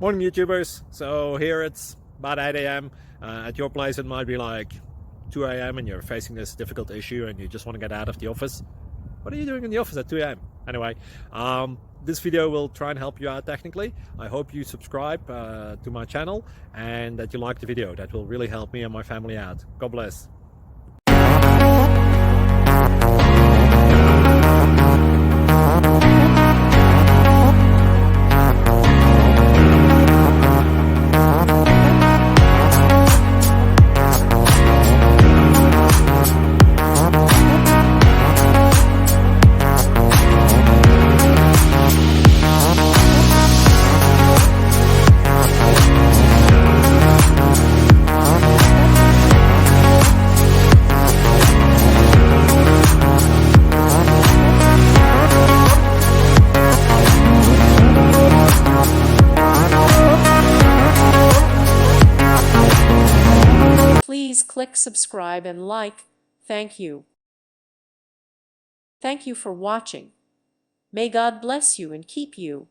Morning YouTubers. So here it's about 8 a.m. At your place it might be like 2 a.m. and you're facing this difficult issue and you just want to get out of the office. What are you doing in the office at 2 a.m.? Anyway, this video will try and help you out technically. I hope you subscribe to my channel and that you like the video. That will really help me and my family out. God bless. Please click subscribe and like. Thank you. Thank you for watching. May God bless you and keep you.